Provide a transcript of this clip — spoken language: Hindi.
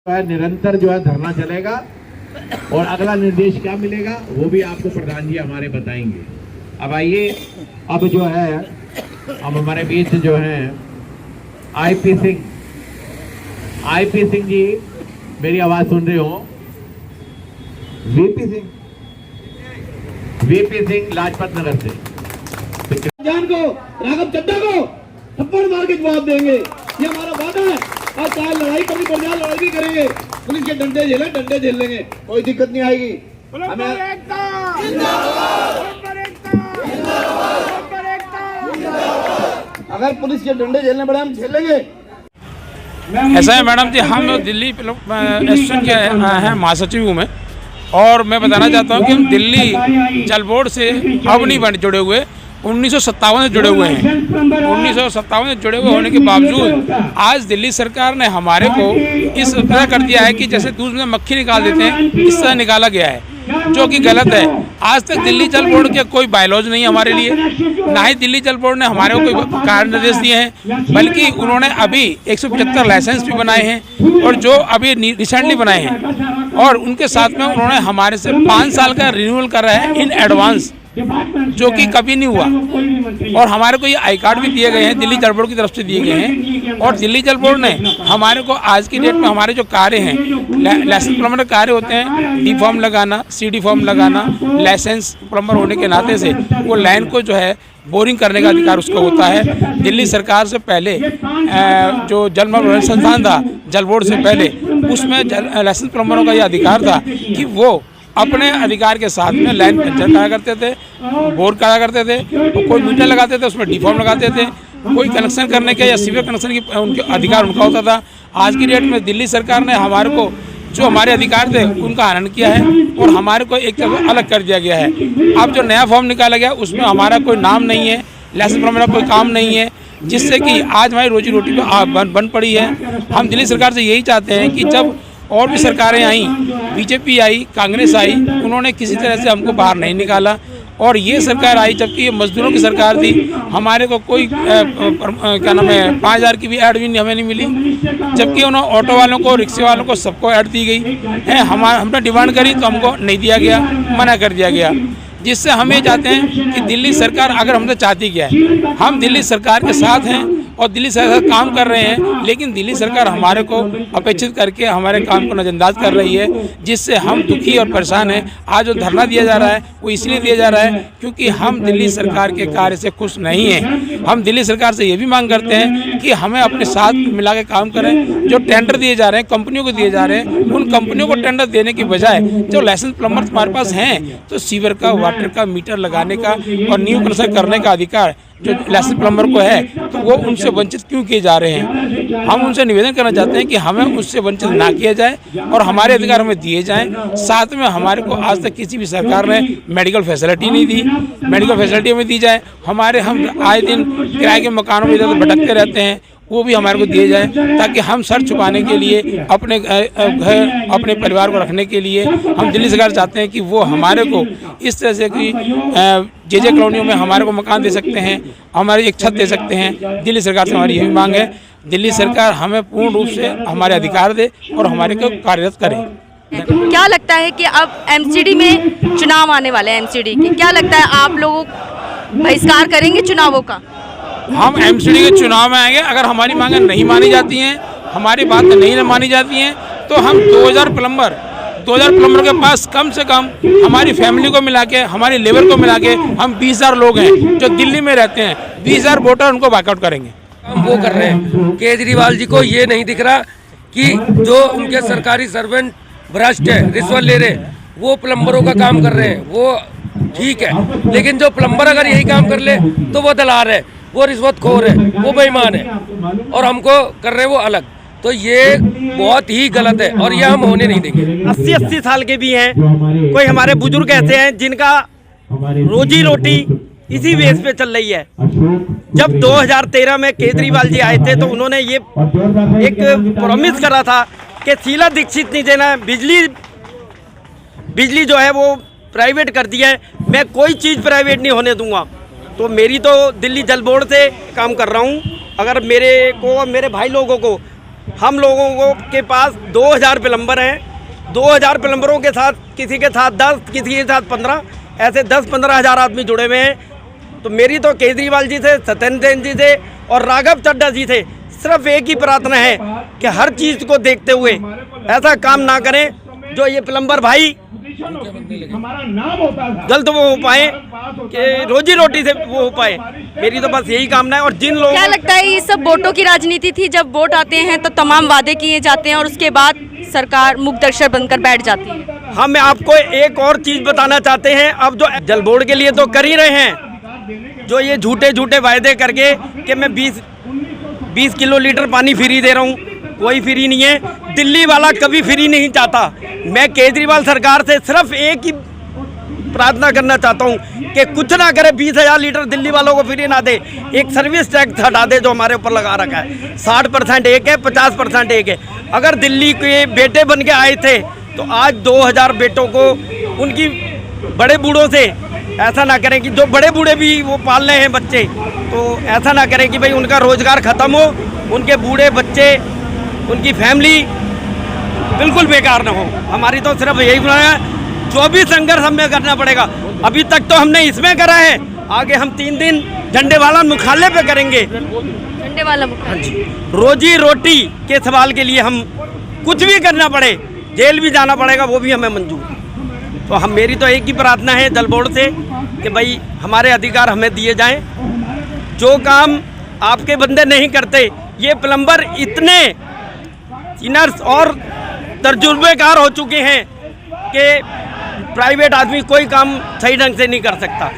निरंतर जो है धरना चलेगा और अगला निर्देश क्या मिलेगा वो भी आपको प्रधान जी हमारे बताएंगे। अब आइए, अब जो है अब हमारे बीच जो है आईपी सिंह जी, मेरी आवाज सुन रहे हो? वीपी सिंह लाजपत नगर से। जान को, राघव चड्डा को थप्पड़ मार के जवाब देंगे, ये हमारा वादा है। और चाहे लड़ाई करनी पड़ जाए लड़ाई भी करेंगे, पुलिस के डंडे झेल लेंगे, कोई दिक्कत नहीं आएगी। अगर पुलिस के डंडे झेलने पड़े हम झेल लेंगे। ऐसा है मैडम जी, हम दिल्ली एसोसिएशन के हैं महासचिव हूँ मैं, और मैं बताना चाहता हूँ कि हम दिल्ली जल बोर्ड से अब नहीं जुड़े हुए, 1957 से जुड़े हुए हैं। 1957 से जुड़े हुए होने के बावजूद आज दिल्ली सरकार ने हमारे को इस तरह कर दिया है कि जैसे दूध में मक्खी निकाल देते हैं, इस तरह निकाला गया है, जो कि गलत है। आज तक दिल्ली जल बोर्ड के कोई बायलॉज नहीं है हमारे लिए, ना ही दिल्ली जल बोर्ड ने हमारे को कोई कार्य निर्देश दिए हैं, बल्कि उन्होंने अभी 175 लाइसेंस भी बनाए हैं और जो अभी रिसेंटली बनाए हैं, और उनके साथ में उन्होंने हमारे से 5 साल का रिन्यूअल करा है इन एडवांस, जो कि कभी नहीं हुआ। और हमारे को ये आई कार्ड भी दिए गए हैं, दिल्ली जल बोर्ड की तरफ से दिए गए हैं। और दिल्ली जल बोर्ड ने हमारे को आज की डेट में हमारे जो कार्य हैं, लाइसेंस प्लम्बर कार्य होते हैं, डी फॉर्म लगाना, CD फॉर्म लगाना, लाइसेंस प्लम्बर होने के नाते से वो लाइन को जो है बोरिंग करने का अधिकार उसका होता है। दिल्ली सरकार से पहले जो जल मनोरंजन संस्थान था जल बोर्ड से पहले, उसमें लाइसेंस प्लम्बरों का ये अधिकार था कि वो अपने अधिकार के साथ में लाइन पंचर करा करते थे, बोर करा करते थे, तो कोई मीटर लगाते थे उसमें डी फॉर्म लगाते थे, कोई कनेक्शन करने के या सीवर कनेक्शन की उनके अधिकार उनका होता था। आज की डेट में दिल्ली सरकार ने हमारे को जो हमारे अधिकार थे उनका हनन किया है और हमारे को एक तरफ अलग कर दिया गया है। अब जो नया फॉर्म निकाला गया उसमें हमारा कोई नाम नहीं है, लाइसेंस प्लम्बर का कोई काम नहीं है, जिससे कि आज हमारी रोजी रोटी बन पड़ी है। हम दिल्ली सरकार से यही चाहते हैं कि जब और भी सरकारें आई, बीजेपी आई, कांग्रेस आई, उन्होंने किसी तरह से हमको बाहर नहीं निकाला, और ये सरकार आई जबकि ये मजदूरों की सरकार थी, हमारे को कोई क्या नाम है 5000 की भी ऐड भी हमें नहीं मिली, जबकि उन्होंने ऑटो वालों को, रिक्शे वालों को सबको ऐड दी गई है। हमने डिमांड करी तो हमको नहीं दिया गया, मना कर दिया गया, जिससे हम ये चाहते हैं कि दिल्ली सरकार अगर हमसे चाहती क्या है, हम दिल्ली सरकार के साथ हैं और दिल्ली सरकार काम कर रहे हैं, लेकिन दिल्ली सरकार हमारे को अपेक्षित करके हमारे काम को नज़रअंदाज कर रही है, जिससे हम दुखी और परेशान हैं। आज जो धरना दिया जा रहा है वो इसलिए दिया जा रहा है क्योंकि हम दिल्ली सरकार के कार्य से खुश नहीं हैं। हम दिल्ली सरकार से ये भी मांग करते हैं कि हमें अपने साथ मिला के काम करें। जो टेंडर दिए जा रहे हैं, कंपनियों को दिए जा रहे हैं, उन कंपनियों को टेंडर देने की बजाय जो लाइसेंस प्लम्बर तुम्हारे पास हैं, तो सीवर का, वाटर का, मीटर लगाने का और न्यू कनेक्शन करने का अधिकार जो लाइसेंस प्लम्बर को है, तो वो उनसे वंचित क्यों किए जा रहे हैं। हम उनसे निवेदन करना चाहते हैं कि हमें उससे वंचित ना किया जाए और हमारे अधिकार हमें दिए जाएं। साथ में हमारे को आज तक किसी भी सरकार ने मेडिकल फैसिलिटी नहीं दी, मेडिकल फैसिलिटी हमें दी जाए। हम आए दिन किराए के मकानों में इधर भटकते रहते हैं, वो भी हमारे को दिए जाए, ताकि हम सर छुपाने के लिए, अपने घर, अपने परिवार को रखने के लिए हम दिल्ली सरकार चाहते हैं कि वो हमारे को इस तरह से कि जे कॉलोनियों में हमारे को मकान दे सकते हैं, हमारी एक छत दे सकते हैं। दिल्ली सरकार से हमारी यही मांग है, दिल्ली सरकार हमें पूर्ण रूप से हमारे अधिकार दे और हमारे को कार्यरत करे। क्या लगता है कि अब MCD में चुनाव आने वाले हैं, MCD के, क्या लगता है आप लोग बहिष्कार करेंगे चुनावों का? हम MCD के चुनाव में आएंगे, अगर हमारी मांगें नहीं मानी जाती हैं, हमारी बातें नहीं मानी जाती हैं, तो हम 2000 प्लम्बर के पास कम से कम हमारी फैमिली को मिला के, हमारी लेबर को मिला के हम 20,000 लोग हैं जो दिल्ली में रहते हैं, 20,000 वोटर उनको वॉकआउट करेंगे। हम वो कर रहे हैं। केजरीवाल जी को ये नहीं दिख रहा कि जो उनके सरकारी सर्वेंट भ्रष्ट है, रिश्वत ले रहे, वो प्लम्बरों का काम कर रहे हैं, वो ठीक है, लेकिन जो प्लम्बर अगर यही काम कर ले तो वो दलाल है, वो रिश्वतखोर है, वो बेईमान है, और हमको कर रहे हैं वो अलग। तो ये बहुत ही गलत है और ये हम होने नहीं देंगे। 80-80 साल के भी हैं, कोई हमारे बुजुर्ग ऐसे हैं जिनका रोजी रोटी इसी बेस पे चल रही है। जब 2013 में केजरीवाल जी आए थे तो उन्होंने ये एक प्रॉमिस करा था कि शीला दीक्षित नहीं देना, बिजली जो है वो प्राइवेट कर दिया है, मैं कोई चीज़ प्राइवेट नहीं होने दूंगा। तो मेरी तो दिल्ली जल बोर्ड से काम कर रहा हूँ, अगर मेरे को, मेरे भाई लोगों को हम लोगों को के पास 2000 प्लम्बर हैं। 2000 प्लम्बरों के साथ किसी के साथ 10, किसी के साथ 15, ऐसे 10-15 हज़ार आदमी जुड़े हुए हैं। तो मेरी तो केजरीवाल जी से, सत्येंद्र जैन जी से और राघव चड्ढा जी से सिर्फ एक ही प्रार्थना है कि हर चीज़ को देखते हुए ऐसा काम ना करें जो ये प्लम्बर भाई जल्द वो हो पाए, कि रोजी रोटी से वो हो पाए। मेरी तो बस यही कामना है। और जिन लोगों क्या लगता है ये सब वोटों की राजनीति थी? जब वोट आते हैं तो तमाम वादे किए जाते हैं और उसके बाद सरकार मुखदर्शक बनकर बैठ जाती है। हम आपको एक और चीज़ बताना चाहते हैं। अब जो जल बोर्ड के लिए तो कर ही रहे हैं, जो ये झूठे झूठे वायदे करके कि मैं 20 किलो लीटर पानी फ्री दे रहा हूँ, कोई फ्री नहीं है। दिल्ली वाला कभी फ्री नहीं चाहता। मैं केजरीवाल सरकार से सिर्फ एक ही प्रार्थना करना चाहता हूँ कि कुछ ना करे, 20,000 लीटर दिल्ली वालों को फ्री ना दे, एक सर्विस टैक्स हटा दे जो हमारे ऊपर लगा रखा है। 60% एक है, 50% एक है। अगर दिल्ली के बेटे बन के आए थे तो आज 2000 बेटों को उनकी बड़े बूढ़ों से ऐसा ना करें कि जो बड़े बूढ़े भी वो पाल रहे हैं बच्चे, तो ऐसा ना करें कि भाई उनका रोजगार खत्म हो, उनके बूढ़े बच्चे, उनकी फैमिली बिल्कुल बेकार ना हो। हमारी तो सिर्फ यही गुना है, जो भी संघर्ष हमें करना पड़ेगा। अभी तक तो हमने इसमें करा है, आगे हम 3 दिन झंडे वाला मुख्यालय पे करेंगे। झंडे वाला मुख्यालय, रोजी रोटी के सवाल के लिए हम कुछ भी करना पड़े, जेल भी जाना पड़ेगा, वो भी हमें मंजूर। तो हम मेरी तो एक ही प्रार्थना है जल बोर्ड से कि भाई हमारे अधिकार हमें दिए जाएं। जो काम आपके बंदे नहीं करते, ये प्लम्बर इतने सीनियर्स और तजुर्बेकार हो चुके हैं कि प्राइवेट आदमी कोई काम सही ढंग से नहीं कर सकता।